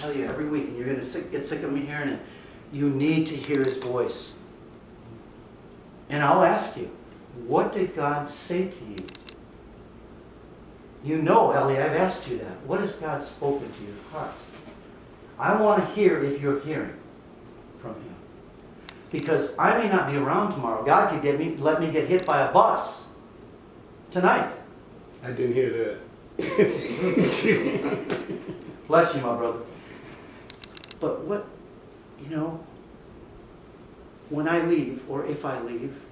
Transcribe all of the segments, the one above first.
tell you every week, and you're going to get sick of me hearing it, you need to hear His voice. And I'll ask you, what did God say to you? You know, Ellie, I've asked you that. What has God spoken to your heart? I want to hear if you're hearing from Him. Because I may not be around tomorrow. God could let me get hit by a bus tonight. I didn't hear that. Bless you, my brother. But what, when I leave, or if I leave,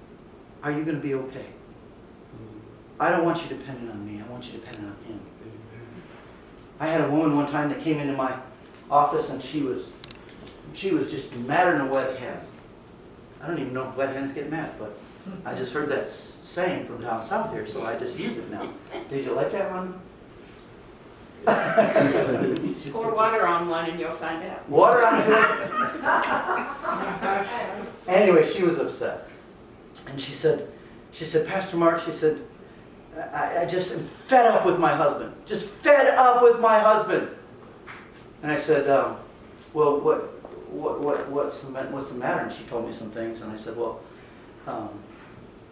are you going to be okay? I don't want you dependent on me. I want you dependent on Him. I had a woman one time that came into my office, and she was just madder than a wet hen. I don't even know if wet hens get mad, but I just heard that saying from down south here, so I just use it now. Did you like that one? Pour water on one and you'll find out. Water on it. Anyway, she was upset. And she said, Pastor Mark, she said, I just am fed up with my husband. Just fed up with my husband. And I said, well, what's the matter? And she told me some things. And I said, well,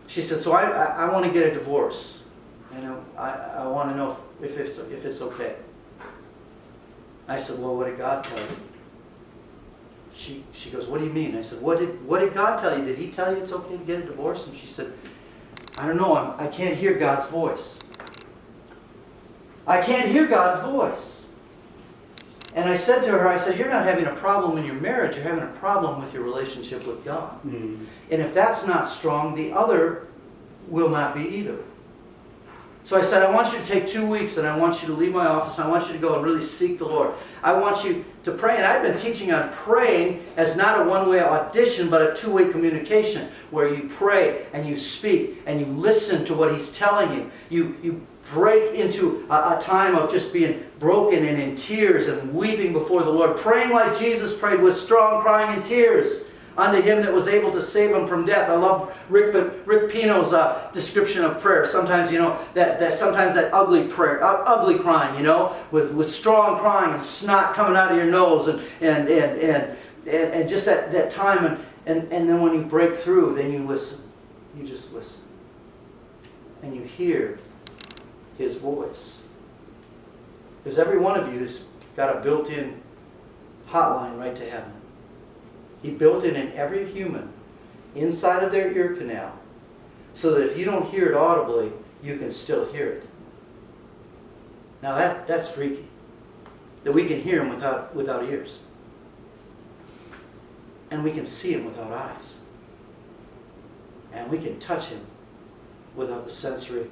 she said, so I want to get a divorce. I want to know if it's okay. I said, well, what did God tell you? She goes, what do you mean? I said, what did God tell you? Did He tell you it's okay to get a divorce? And she said, I don't know. I can't hear God's voice. I can't hear God's voice. And I said to her, you're not having a problem in your marriage. You're having a problem with your relationship with God. Mm-hmm. And if that's not strong, the other will not be either. So I said, I want you to take 2 weeks and I want you to leave my office. I want you to go and really seek the Lord. I want you to pray. And I've been teaching on praying as not a one-way audition, but a two-way communication where you pray and you speak and you listen to what He's telling you. You break into a time of just being broken and in tears and weeping before the Lord. Praying like Jesus prayed with strong crying and tears unto Him that was able to save him from death. I love Rick Pino's description of prayer. Sometimes, sometimes that ugly prayer, ugly crying, with strong crying and snot coming out of your nose and just that time. And then when you break through, then you listen. You just listen. And you hear His voice. Because every one of you has got a built-in hotline right to heaven. He built it in every human inside of their ear canal so that if you don't hear it audibly, you can still hear it. Now that's freaky. That we can hear Him without ears. And we can see Him without eyes. And we can touch Him without the sensory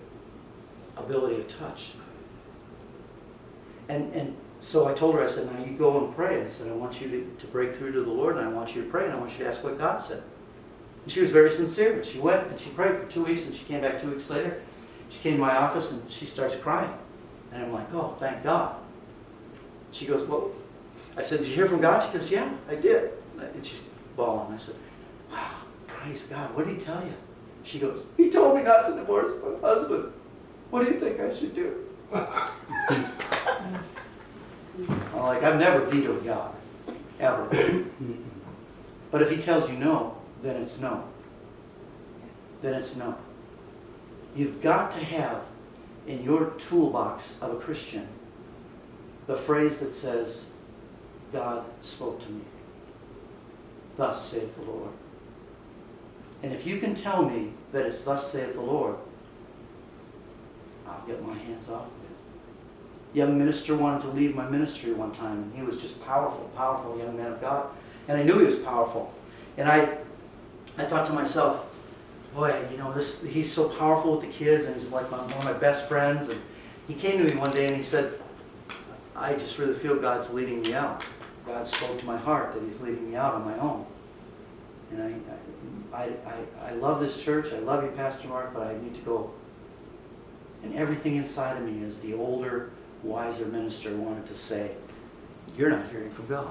ability of touch. And so I told her, I said, now you go and pray. And I said, I want you to break through to the Lord, and I want you to pray, and I want you to ask what God said. And she was very sincere. She went and she prayed for 2 weeks, and she came back 2 weeks later. She came to my office, and she starts crying. And I'm like, oh, thank God. She goes, well, I said, did you hear from God? She goes, yeah, I did. And she's bawling. I said, wow, praise God. What did He tell you? She goes, He told me not to divorce my husband. What do you think I should do? I've never vetoed God, ever. But if He tells you no, then it's no. Then it's no. You've got to have in your toolbox of a Christian the phrase that says, God spoke to me. Thus saith the Lord. And if you can tell me that it's thus saith the Lord, I'll get my hands off of it. Young minister wanted to leave my ministry one time, and he was just powerful young man of God. And I knew he was powerful. And I thought to myself, boy, he's so powerful with the kids, and he's like one of my best friends. And he came to me one day and he said, I just really feel God's leading me out. God spoke to my heart that He's leading me out on my own. And I love this church. I love you, Pastor Mark, but I need to go. And everything inside of me, as the older, wiser minister, wanted to say, you're not hearing from God.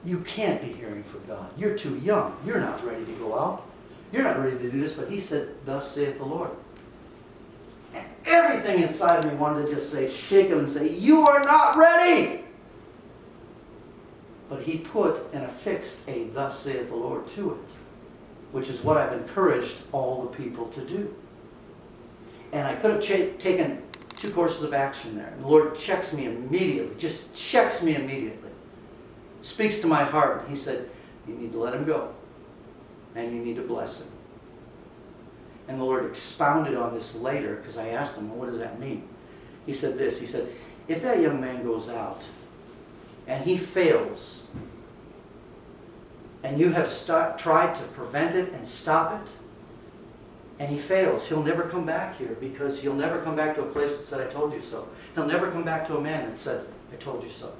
You can't be hearing from God. You're too young. You're not ready to go out. You're not ready to do this. But He said, thus saith the Lord. And everything inside of me wanted to just say, shake Him and say, you are not ready. he put and affixed a "Thus saith the Lord" to it, which is what I've encouraged all the people to do. And I could have taken 2 courses of action there. And the Lord checks me immediately, just checks me immediately. Speaks to my heart. He said, you need to let him go. And you need to bless him. And the Lord expounded on this later, because I asked him, well, what does that mean? He said this. He said, if that young man goes out and he fails, and you have tried to prevent it and stop it, and he fails, he'll never come back here, because he'll never come back to a place that said, I told you so. He'll never come back to a man that said, I told you so.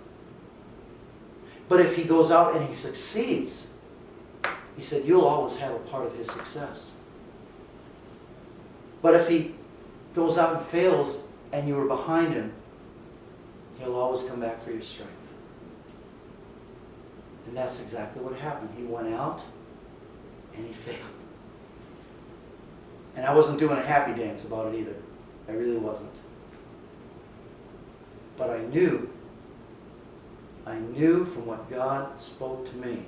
But if he goes out and he succeeds, he said, you'll always have a part of his success. But if he goes out and fails and you were behind him, he'll always come back for your strength. And that's exactly what happened. He went out and he failed. And I wasn't doing a happy dance about it either. I really wasn't. But I knew from what God spoke to me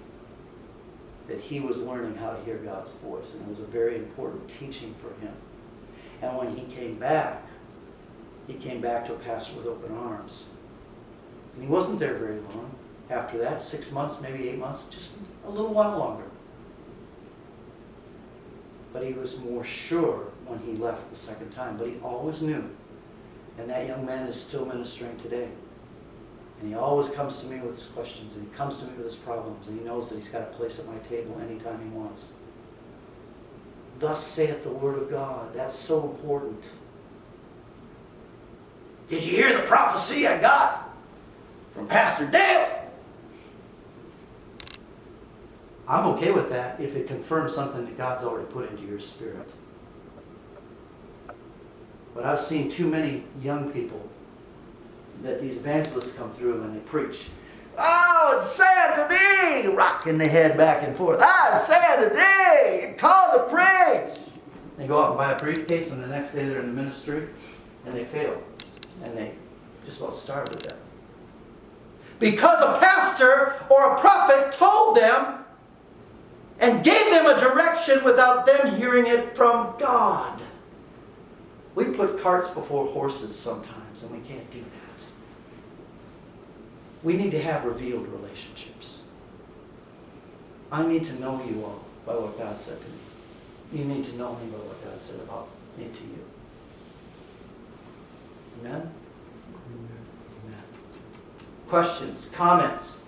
that he was learning how to hear God's voice. And it was a very important teaching for him. And when he came back to a pastor with open arms. And he wasn't there very long. After that, 6 months, maybe 8 months, just a little while longer. But he was more sure when he left the second time. But he always knew. And that young man is still ministering today. And he always comes to me with his questions. And he comes to me with his problems. And he knows that he's got a place at my table anytime he wants. Thus saith the Word of God. That's so important. Did you hear the prophecy I got from Pastor Dale? I'm okay with that if it confirms something that God's already put into your spirit. But I've seen too many young people that these evangelists come through and they preach. Oh, it's sad today! Rocking the head back and forth. Ah, it's sad today! You're called to preach! They go out and buy a briefcase, and the next day they're in the ministry, and they fail. And they just about starve to death. Because a pastor or a prophet told them and gave them a direction without them hearing it from God. We put carts before horses sometimes, and we can't do that. We need to have revealed relationships. I need to know you all by what God said to me. You need to know me by what God said about me to you. Amen? Amen. Questions? Comments?